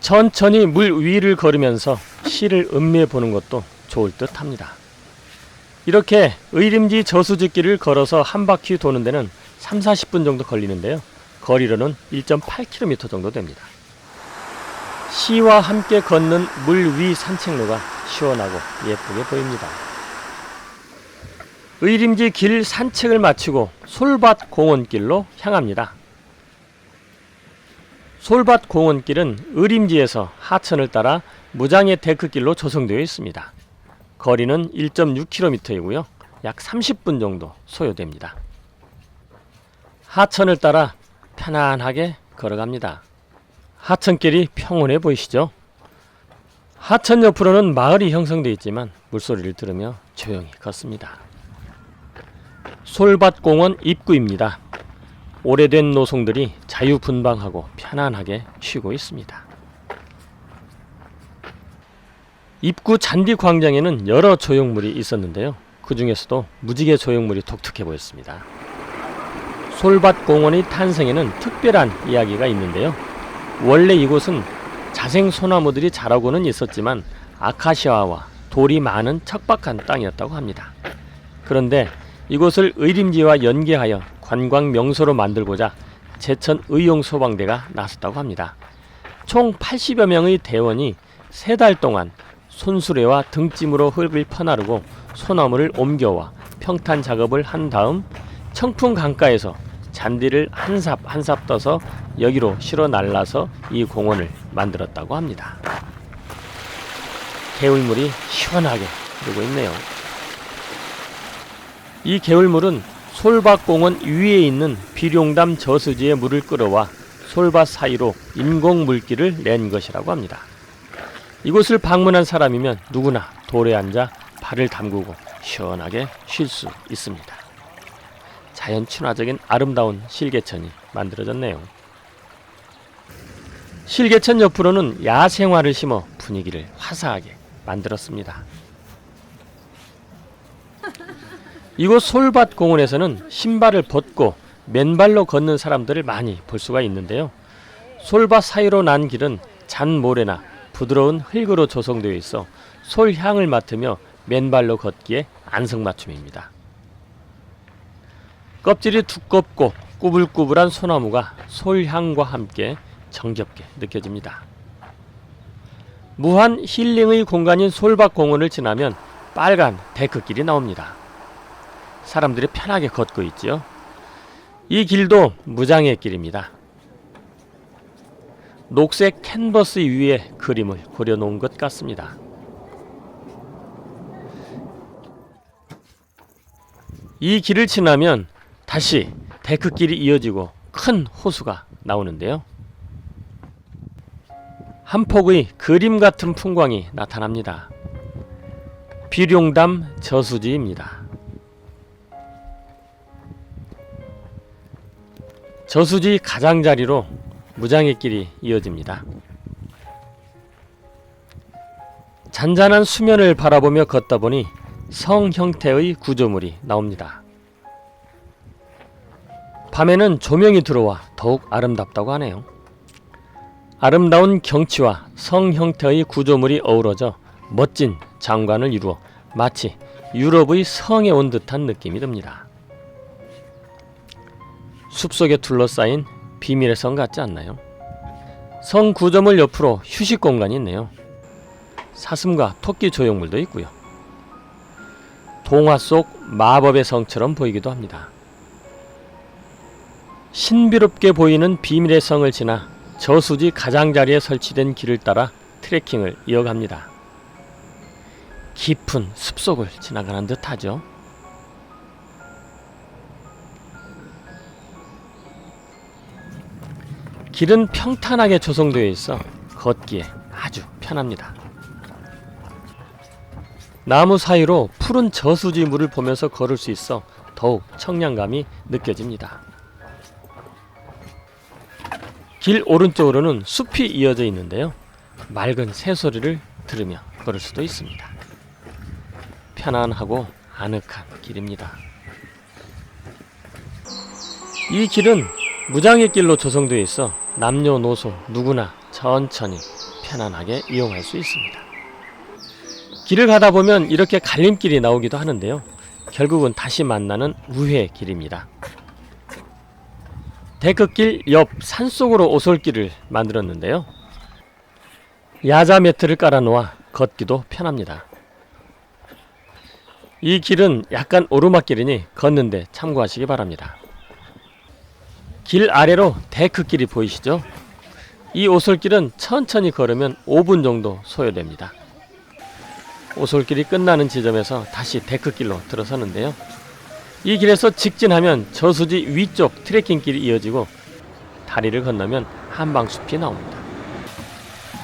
천천히 물 위를 걸으면서 시를 음미해 보는 것도 좋을 듯 합니다. 이렇게 의림지 저수지길을 걸어서 한 바퀴 도는 데는 3-40분 정도 걸리는데요. 거리로는 1.8km 정도 됩니다. 시와 함께 걷는 물 위 산책로가 시원하고 예쁘게 보입니다. 의림지 길 산책을 마치고 솔밭 공원길로 향합니다. 솔밭 공원길은 의림지에서 하천을 따라 무장의 데크길로 조성되어 있습니다. 거리는 1.6km이고요. 약 30분 정도 소요됩니다. 하천을 따라 편안하게 걸어갑니다. 하천길이 평온해 보이시죠? 하천 옆으로는 마을이 형성되어 있지만 물소리를 들으며 조용히 걷습니다. 솔밭공원 입구입니다. 오래된 노송들이 자유분방하고 편안하게 쉬고 있습니다. 입구 잔디 광장에는 여러 조형물이 있었는데요. 그 중에서도 무지개 조형물이 독특해 보였습니다. 솔밭공원의 탄생에는 특별한 이야기가 있는데요. 원래 이곳은 자생 소나무들이 자라고는 있었지만 아카시아와 돌이 많은 척박한 땅이었다고 합니다. 그런데 이곳을 의림지와 연계하여 관광 명소로 만들고자 제천 의용소방대가 나섰다고 합니다. 총 80여 명의 대원이 3달 동안 손수레와 등짐으로 흙을 퍼나르고 소나무를 옮겨와 평탄 작업을 한 다음 청풍 강가에서 잔디를 한 삽 한 삽 떠서 여기로 실어 날라서 이 공원을 만들었다고 합니다. 개울물이 시원하게 흐르고 있네요. 이 개울물은 솔밭공원 위에 있는 비룡담 저수지의 물을 끌어와 솔밭 사이로 인공 물길을 낸 것이라고 합니다. 이곳을 방문한 사람이면 누구나 돌에 앉아 발을 담그고 시원하게 쉴 수 있습니다. 자연 친화적인 아름다운 실개천이 만들어졌네요. 실개천 옆으로는 야생화를 심어 분위기를 화사하게 만들었습니다. 이곳 솔밭 공원에서는 신발을 벗고 맨발로 걷는 사람들을 많이 볼 수가 있는데요. 솔밭 사이로 난 길은 잔모래나 부드러운 흙으로 조성되어 있어 솔향을 맡으며 맨발로 걷기에 안성맞춤입니다. 껍질이 두껍고 꾸불꾸불한 소나무가 솔향과 함께 정겹게 느껴집니다. 무한 힐링의 공간인 솔밭 공원을 지나면 빨간 데크길이 나옵니다. 사람들이 편하게 걷고 있죠. 이 길도 무장의 길입니다. 녹색 캔버스 위에 그림을 그려놓은 것 같습니다. 이 길을 지나면 다시 데크길이 이어지고 큰 호수가 나오는데요. 한 폭의 그림 같은 풍광이 나타납니다. 비룡담 저수지입니다. 저수지 가장자리로 무장의 길이 이어집니다. 잔잔한 수면을 바라보며 걷다 보니 성 형태의 구조물이 나옵니다. 밤에는 조명이 들어와 더욱 아름답다고 하네요. 아름다운 경치와 성 형태의 구조물이 어우러져 멋진 장관을 이루어 마치 유럽의 성에 온 듯한 느낌이 듭니다. 숲속에 둘러싸인 비밀의 성 같지 않나요? 성 구조물 옆으로 휴식 공간이 있네요. 사슴과 토끼 조형물도 있고요. 동화 속 마법의 성처럼 보이기도 합니다. 신비롭게 보이는 비밀의 성을 지나 저수지 가장자리에 설치된 길을 따라 트레킹을 이어갑니다. 깊은 숲속을 지나가는 듯하죠. 길은 평탄하게 조성되어 있어 걷기에 아주 편합니다. 나무 사이로 푸른 저수지 물을 보면서 걸을 수 있어 더욱 청량감이 느껴집니다. 길 오른쪽으로는 숲이 이어져 있는데요. 맑은 새소리를 들으며 걸을 수도 있습니다. 편안하고 아늑한 길입니다. 이 길은 무장의 길로 조성되어 있어 남녀노소 누구나 천천히 편안하게 이용할 수 있습니다. 길을 가다 보면 이렇게 갈림길이 나오기도 하는데요. 결국은 다시 만나는 우회 길입니다. 데크길 옆 산속으로 오솔길을 만들었는데요. 야자 매트를 깔아놓아 걷기도 편합니다. 이 길은 약간 오르막길이니 걷는데 참고하시기 바랍니다. 길 아래로 데크길이 보이시죠? 이 오솔길은 천천히 걸으면 5분 정도 소요됩니다. 오솔길이 끝나는 지점에서 다시 데크길로 들어서는데요. 이 길에서 직진하면 저수지 위쪽 트레킹길이 이어지고 다리를 건너면 한방숲이 나옵니다.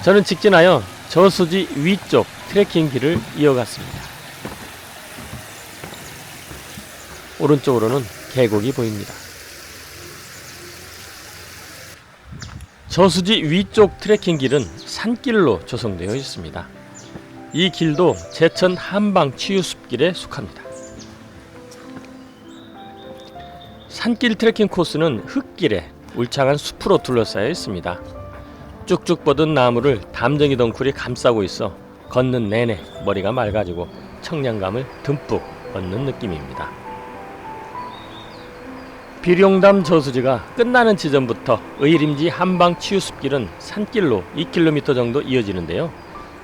저는 직진하여 저수지 위쪽 트레킹길을 이어갔습니다. 오른쪽으로는 계곡이 보입니다. 저수지 위쪽 트레킹길은 산길로 조성되어 있습니다. 이 길도 제천 한방치유숲길에 속합니다. 산길 트레킹 코스는 흙길에 울창한 숲으로 둘러싸여 있습니다. 쭉쭉 뻗은 나무를 담쟁이 덩쿨이 감싸고 있어 걷는 내내 머리가 맑아지고 청량감을 듬뿍 얻는 느낌입니다. 비룡담 저수지가 끝나는 지점부터 의림지 한방치유숲길은 산길로 2km 정도 이어지는데요.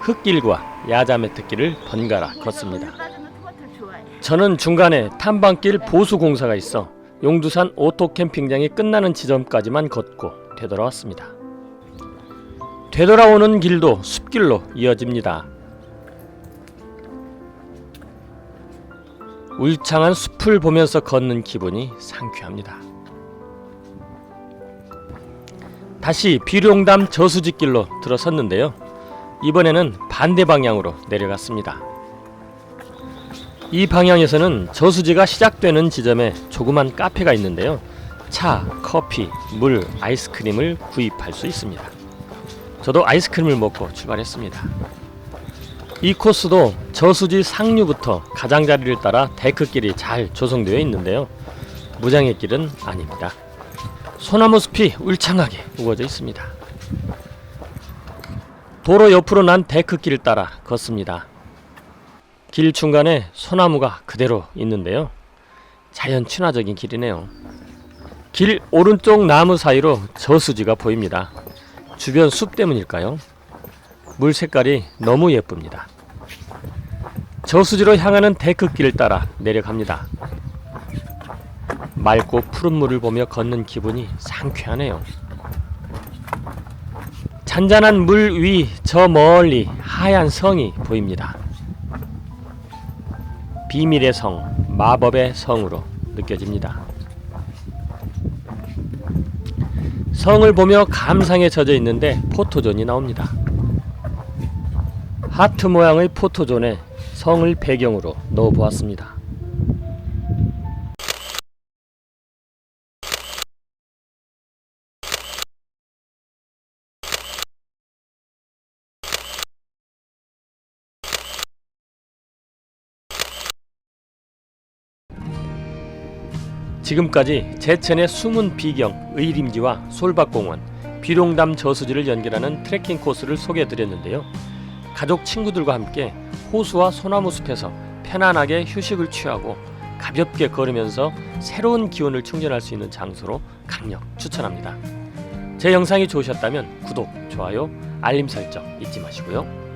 흙길과 야자매트길을 번갈아 걷습니다. 저는 중간에 탐방길 보수공사가 있어 용두산 오토캠핑장이 끝나는 지점까지만 걷고 되돌아왔습니다. 되돌아오는 길도 숲길로 이어집니다. 울창한 숲을 보면서 걷는 기분이 상쾌합니다. 다시 비룡담 저수지길로 들어섰는데요. 이번에는 반대 방향으로 내려갔습니다. 이 방향에서는 저수지가 시작되는 지점에 조그만 카페가 있는데요. 차, 커피, 물, 아이스크림을 구입할 수 있습니다. 저도 아이스크림을 먹고 출발했습니다. 이 코스도 저수지 상류부터 가장자리를 따라 데크길이 잘 조성되어 있는데요. 무장의 길은 아닙니다. 소나무 숲이 울창하게 우거져 있습니다. 도로 옆으로 난 데크길을 따라 걷습니다. 길 중간에 소나무가 그대로 있는데요. 자연 친화적인 길이네요. 길 오른쪽 나무 사이로 저수지가 보입니다. 주변 숲 때문일까요? 물 색깔이 너무 예쁩니다. 저수지로 향하는 데크길을 따라 내려갑니다. 맑고 푸른 물을 보며 걷는 기분이 상쾌하네요. 잔잔한 물 위 저 멀리 하얀 성이 보입니다. 비밀의 성, 마법의 성으로 느껴집니다. 성을 보며 감상에 젖어 있는데 포토존이 나옵니다. 하트 모양의 포토존에 성을 배경으로 넣어보았습니다. 지금까지 제천의 숨은 비경, 의림지와 솔밭공원, 비룡담 저수지를 연결하는 트레킹 코스를 소개해드렸는데요. 가족 친구들과 함께 호수와 소나무 숲에서 편안하게 휴식을 취하고 가볍게 걸으면서 새로운 기운을 충전할 수 있는 장소로 강력 추천합니다. 제 영상이 좋으셨다면 구독, 좋아요, 알림 설정 잊지 마시고요.